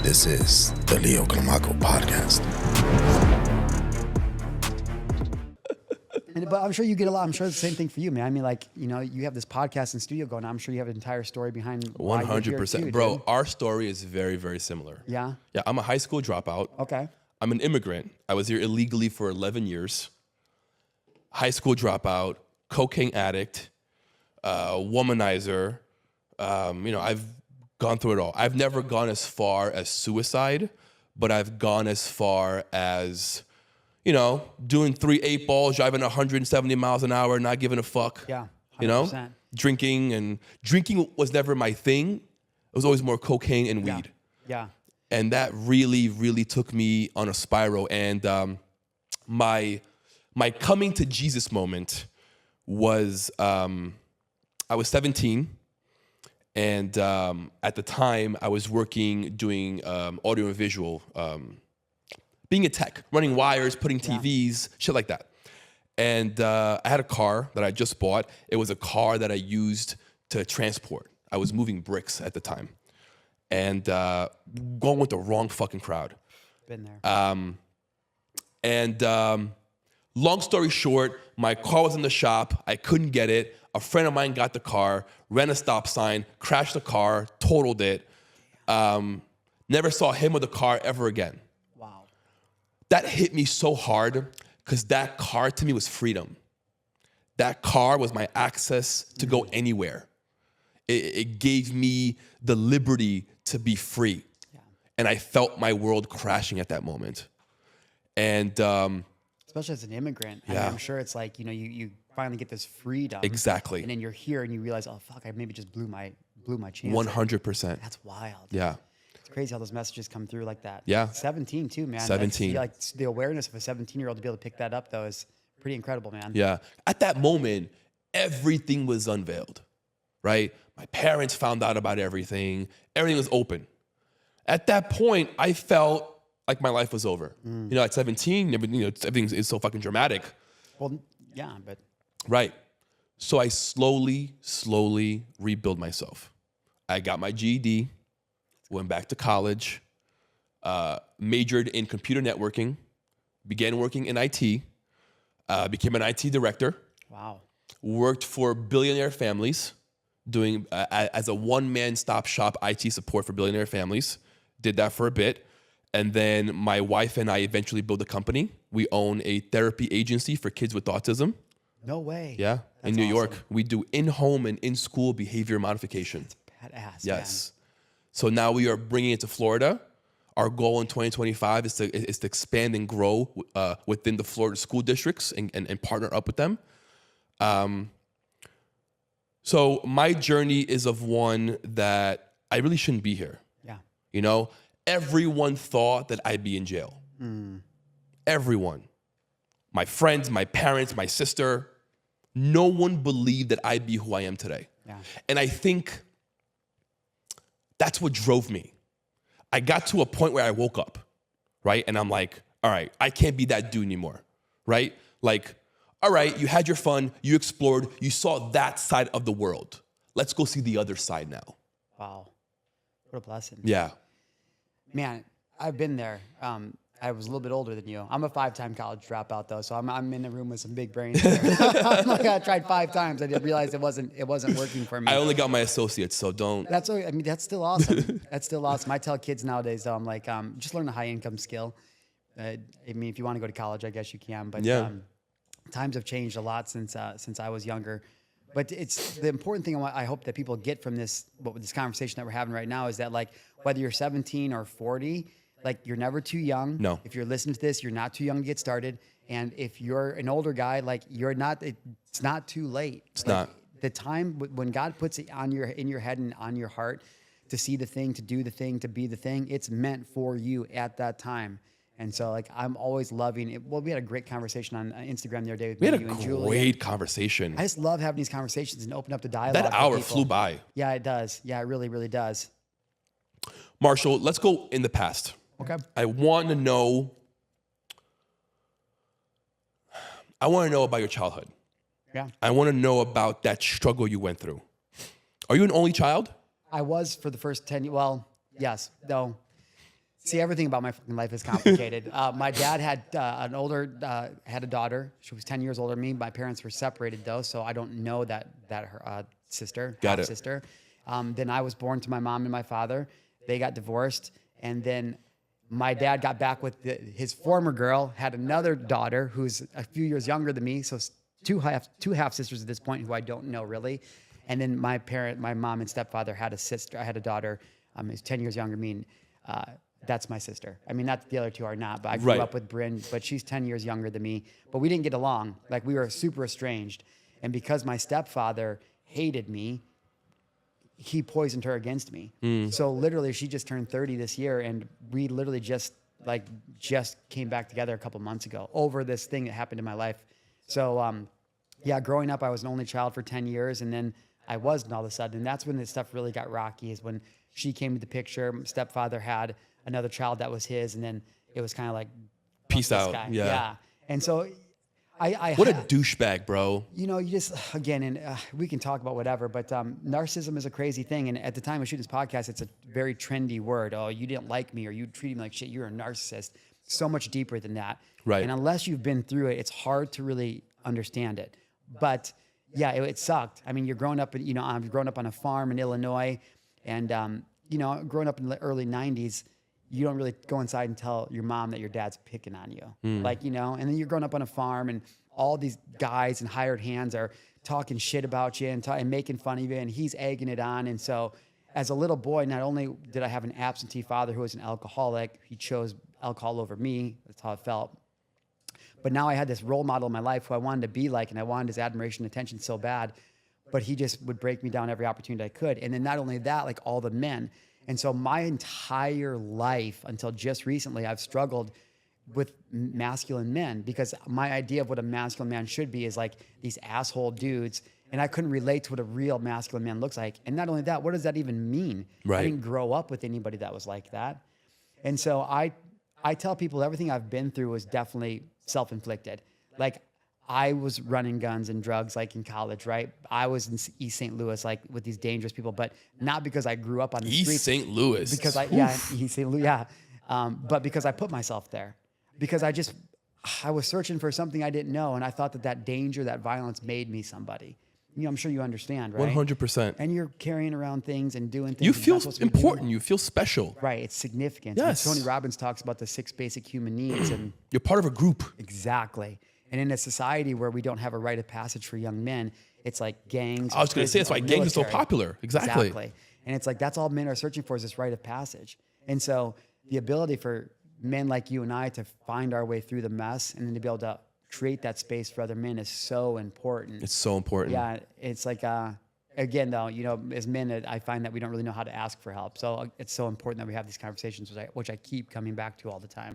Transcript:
This is the Leo Clamaco podcast. But I'm sure you get a lot. I'm sure it's the same thing for you, man. I mean, like, you know, you have this podcast and studio going on. I'm sure you have an entire story behind why you're here 100%. too, Bro, dude. our story is very, very similar. Yeah? Yeah, I'm a high school dropout. Okay. I'm an immigrant. I was here illegally for 11 years. High school dropout, cocaine addict, womanizer. I've gone through it all. I've never gone as far as suicide, but I've gone as far as, doing 3 8-balls, driving 170 miles an hour, not giving a fuck. Yeah. 100%. Drinking was never my thing. It was always more cocaine and weed. Yeah. And that really, really took me on a spiral. And my coming to Jesus moment was, I was 17. And at the time, I was doing audio and visual, being a tech, running wires, putting TVs, shit like that. And I had a car that I just bought. It was a car that I used to transport. I was moving bricks at the time. And going with the wrong fucking crowd. Been there. Long story short, my car was in the shop. I couldn't get it. A friend of mine got the car, ran a stop sign, crashed the car, totaled it. Never saw him or the car ever again. Wow. That hit me so hard because that car to me was freedom. That car was my access to go anywhere. It gave me the liberty to be free. Yeah. And I felt my world crashing at that moment. And especially as an immigrant. I Yeah. mean, I'm sure it's like, you finally get this freedom. Exactly. And then you're here and you realize, oh, fuck, I maybe just blew my chance. 100%. That's wild. Yeah. It's crazy how those messages come through like that. Yeah. 17 too, man. 17. Like the awareness of a 17-year-old to be able to pick that up, though, is pretty incredible, man. Yeah. At that moment, everything was unveiled, right? My parents found out about everything. Everything was open. At that point, I felt like my life was over. At 17, everything is so fucking dramatic. Well, yeah, but Right. So I slowly rebuilt myself. I got my GED, went back to college, majored in computer networking, began working in IT, became an IT director, wow. worked for billionaire families, doing as a one-man stop shop IT support for billionaire families. Did that for a bit. And then my wife and I eventually built a company. We own a therapy agency for kids with autism. No way. Yeah, That's in New York. awesome. We do in-home and in-school behavior modification. Badass, Yes. So now we are bringing it to Florida. Our goal in 2025 is to expand and grow within the Florida school districts and partner up with them. So my journey is of one that I really shouldn't be here. Yeah. Everyone thought that I'd be in jail. Everyone. My friends, my parents, my sister. No one believed that I'd be who I am today. Yeah. And I think that's what drove me. I got to a point where I woke up, right? And I'm like, all right, I can't be that dude anymore, right? Like, all right, you had your fun, you explored, you saw that side of the world. Let's go see the other side now. Wow. What a blessing. Yeah. Man, I've been there. I was a little bit older than you. I'm a 5-time college dropout though, so I'm in a room with some big brains. I'm like, I tried 5 times. I realized it wasn't working for me. I only got my associates, so don't. That's still awesome. That's still awesome. I tell kids nowadays though, I'm like, just learn a high income skill. I mean, if you want to go to college, I guess you can. But Yeah. Times have changed a lot since I was younger. But it's the important thing I hope that people get from this conversation that we're having right now is that, like, whether you're 17 or 40, like, you're never too young. No. If you're listening to this, you're not too young to get started. And if you're an older guy, like, it's not too late. It's like, not. The time in God puts it in your head and on your heart to see the thing, to do the thing, to be the thing, it's meant for you at that time. And so, like, I'm always loving it. Well, we had a great conversation on Instagram the other day with We had you a and Julie. great conversation. I just love having these conversations and open up the dialogue. That with hour people. flew by. Yeah, it does. Yeah, it really, really does. Marshall, let's go in the past. Okay. I want to know about your childhood. Yeah. I want to know about that struggle you went through. Are you an only child? I was for the first 10 years. Well, yes. No. See, everything about my fucking life is complicated. My dad had had a daughter. She was 10 years older than me. My parents were separated though, so I don't know that her sister, Got it. sister. Then I was born to my mom and my father. They got divorced, and then my dad got back with his former girl, had another daughter who's a few years younger than me. So two half sisters at this point who I don't know really. And then my mom and stepfather had a sister. I had a daughter who's 10 years younger than me. And, that's my sister. I mean, not the other two are not, but I grew up with Bryn, but she's 10 years younger than me. But we didn't get along. Like, we were super estranged. And because my stepfather hated me, he poisoned her against me. So literally, she just turned 30 this year, and we literally just came back together a couple months ago over this thing that happened in my life. So, yeah, growing up, I was an only child for 10 years, and then I wasn't all of a sudden. And that's when this stuff really got rocky, is when she came to the picture. My stepfather had another child that was his, and then it was kind of like, Peace out. guy. Yeah. And so What a douchebag, bro. you know, you just, again, and we can talk about whatever, but narcissism is a crazy thing. And at the time of shooting this podcast, it's a very trendy word. Oh, you didn't like me, or you treated me like shit. You're a narcissist. So much deeper than that. Right. And unless you've been through it, it's hard to really understand it. But yeah, it sucked. I mean, you're growing up, I've grown up on a farm in Illinois, and, growing up in the early 90s, you don't really go inside and tell your mom that your dad's picking on you. And then you're growing up on a farm, and all these guys and hired hands are talking shit about you and making fun of you, and he's egging it on. And so as a little boy, not only did I have an absentee father who was an alcoholic, he chose alcohol over me. That's how it felt. But now I had this role model in my life who I wanted to be like, and I wanted his admiration and attention so bad, but he just would break me down every opportunity I could. And then not only that, like all the men. And so my entire life until just recently, I've struggled with masculine men, because my idea of what a masculine man should be is like these asshole dudes. And I couldn't relate to what a real masculine man looks like. And not only that, what does that even mean? Right. I didn't grow up with anybody that was like that. And so I tell people everything I've been through was definitely self-inflicted. Like, I was running guns and drugs like in college, right? I was in East St. Louis, like with these dangerous people, but not because I grew up on the streets. East St. Louis. Because East St. Louis, but because I put myself there. Because I was searching for something I didn't know, and I thought that danger, that violence made me somebody. I'm sure you understand, right? 100%. And you're carrying around things and doing things. You you're feel not supposed to be important. doing. You feel special. Right, it's significant. Yes. Tony Robbins talks about the 6 basic human needs, and You're part of a group. exactly. And in a society where we don't have a rite of passage for young men, it's like gangs. I was going to say, that's why gangs are so military. popular. Exactly. And it's like, that's all men are searching for, is this rite of passage. And so the ability for men like you and I to find our way through the mess and then to be able to create that space for other men is so important. It's so important. Yeah, it's like, again, though, as men, I find that we don't really know how to ask for help. So it's so important that we have these conversations, which I keep coming back to all the time.